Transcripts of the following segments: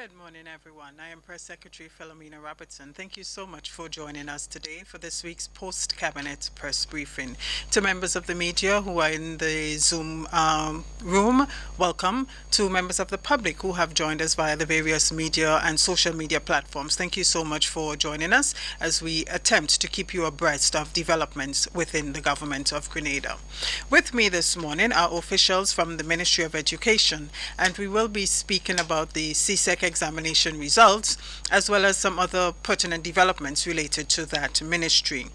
Good morning, everyone. I am Press Secretary Philomena Robertson. Thank you so much for joining us today for this week's post-cabinet press briefing. To members of the media who are in the Zoom room, welcome. To members of the public who have joined us via the various media and social media platforms, thank you so much for joining us as we attempt to keep you abreast of developments within the government of Grenada. With me this morning are officials from the Ministry of Education, and we will be speaking about the CSEC examination results, as well as some other pertinent developments related to that ministry.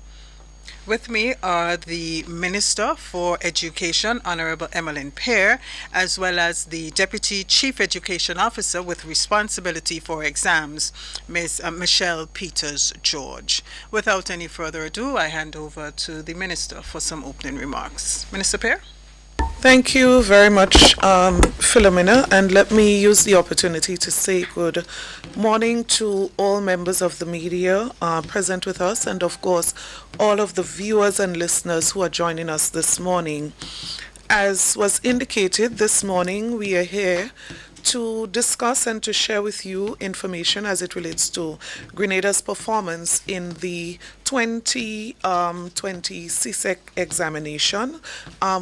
With me are the Minister for Education, Honorable Emmeline Pear, as well as the Deputy Chief Education Officer with responsibility for exams, Ms. Michelle Peters-George. Without any further ado, I hand over to the Minister for some opening remarks. Minister Pear? Thank you very much, Philomena, and let me use the opportunity to say good morning to all members of the media present with us, and of course all of the viewers and listeners who are joining us this morning. As was indicated this morning, we are here to discuss and to share with you information as it relates to Grenada's performance in the 2020 CSEC examination.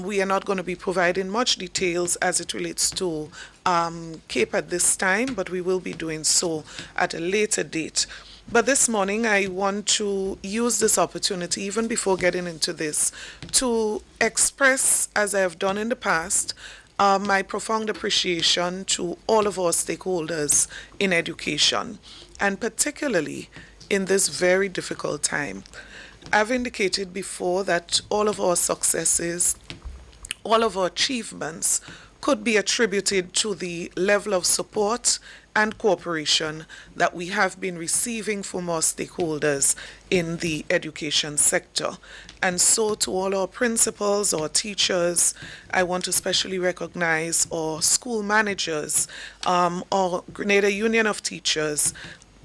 We are not going to be providing much details as it relates to CAPE at this time, but we will be doing so at a later date. But this morning, I want to use this opportunity, even before getting into this, to express, as I have done in the past, my profound appreciation to all of our stakeholders in education, and particularly in this very difficult time. I've indicated before that all of our successes, all of our achievements could be attributed to the level of support and cooperation that we have been receiving from our stakeholders in the education sector. And so to all our principals, our teachers, I want to especially recognize our school managers, our Grenada Union of Teachers,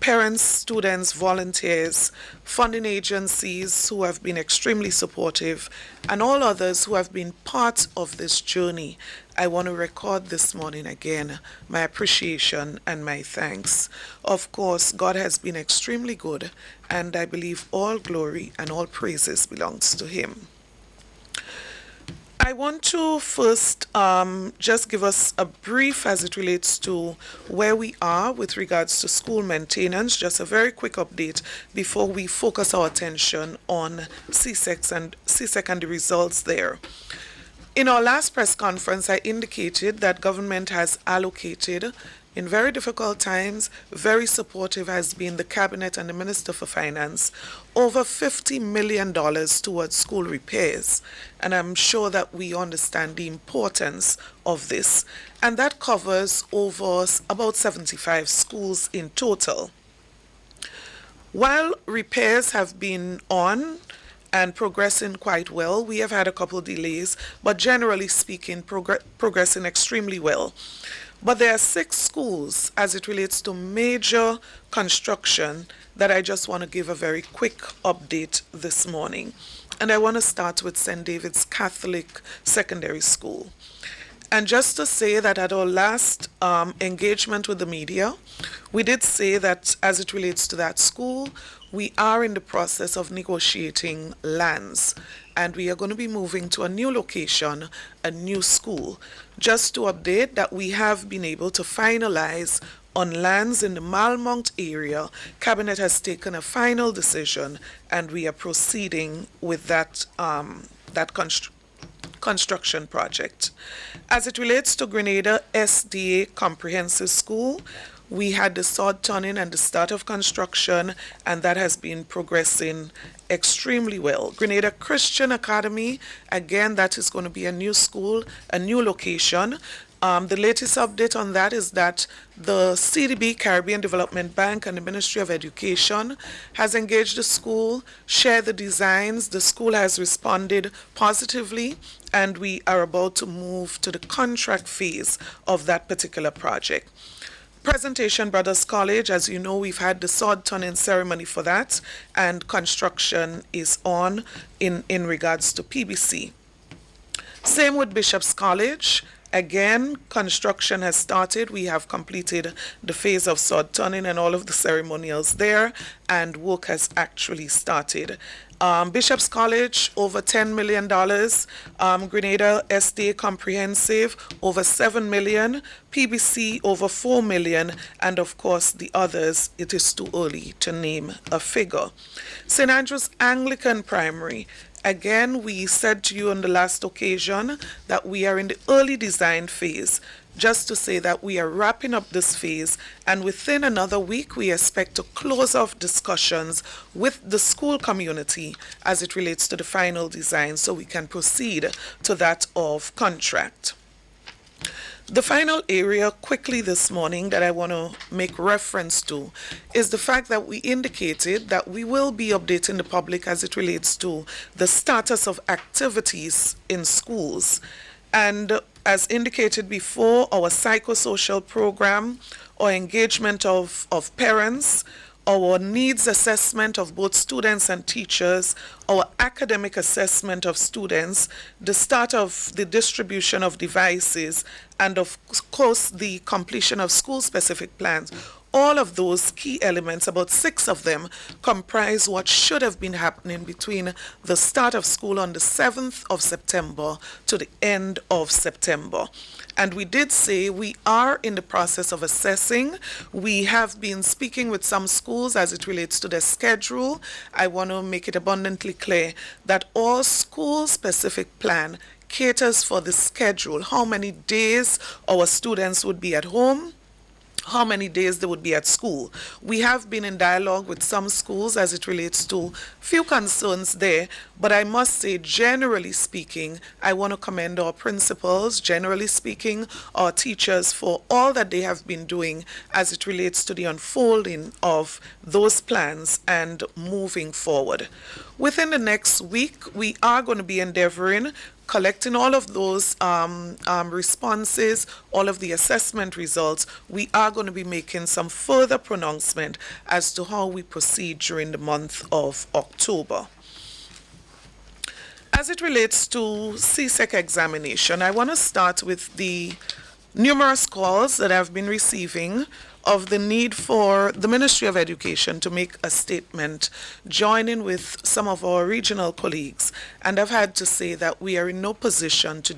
parents, students, volunteers, funding agencies who have been extremely supportive, and all others who have been part of this journey. I want to record this morning again my appreciation and my thanks. Of course, God has been extremely good, and I believe all glory and all praises belongs to Him. I want to first just give us a brief as it relates to where we are with regards to school maintenance, just a very quick update before we focus our attention on CSEC and the results there. In our last press conference, I indicated that government has allocated, in very difficult times, very supportive has been the Cabinet and the Minister for Finance, over $50 million towards school repairs. And I'm sure that we understand the importance of this. And that covers over about 75 schools in total. While repairs have been on and progressing quite well, we have had a couple delays, but generally speaking, progressing extremely well. But there are 6 schools as it relates to major construction that I just want to give a very quick update this morning. And I want to start with St. David's Catholic Secondary School. And just to say that at our last engagement with the media, we did say that as it relates to that school, we are in the process of negotiating lands, and we are going to be moving to a new location, a new school. Just to update that we have been able to finalize on lands in the Malmont area. Cabinet has taken a final decision, and we are proceeding with that construction project. As it relates to Grenada SDA Comprehensive School, we had the sod turning and the start of construction, and that has been progressing extremely well. Grenada Christian Academy, again, that is going to be a new school, a new location. The latest update on that is that the CDB, Caribbean Development Bank, and the Ministry of Education has engaged the school, shared the designs. The school has responded positively, and we are about to move to the contract phase of that particular project. Presentation Brothers College, as you know, we've had the sod turning ceremony for that, and construction is on in regards to PBC. Same with Bishop's College. Again, construction has started. We have completed the phase of sod turning and all of the ceremonials there, and work has actually started. Bishop's College, over $10 million. Grenada SD Comprehensive, over $7 million. PBC, over $4 million. And of course, the others, it is too early to name a figure. St. Andrew's Anglican Primary. Again, we said to you on the last occasion that we are in the early design phase. Just to say that we are wrapping up this phase, and within another week we expect to close off discussions with the school community as it relates to the final design, so we can proceed to that of contract. The final area quickly this morning that I want to make reference to is the fact that we indicated that we will be updating the public as it relates to the status of activities in schools. And as indicated before, our psychosocial program, our engagement of parents, our needs assessment of both students and teachers, our academic assessment of students, the start of the distribution of devices, and of course the completion of school-specific plans. All of those key elements, about 6 of them, comprise what should have been happening between the start of school on the 7th of September to the end of September. And we did say we are in the process of assessing. We have been speaking with some schools as it relates to their schedule. I want to make it abundantly clear that all school-specific plan caters for the schedule, how many days our students would be at home, how many days they would be at school. We have been in dialogue with some schools as it relates to few concerns there, but I must say, generally speaking, I want to commend our principals, generally speaking, our teachers for all that they have been doing as it relates to the unfolding of those plans and moving forward. Within the next week, we are going to be endeavoring collecting all of those responses, all of the assessment results. We are going to be making some further pronouncement as to how we proceed during the month of October. As it relates to CSEC examination, I want to start with the numerous calls that I've been receiving of the need for the Ministry of Education to make a statement, joining with some of our regional colleagues. And I've had to say that we are in no position to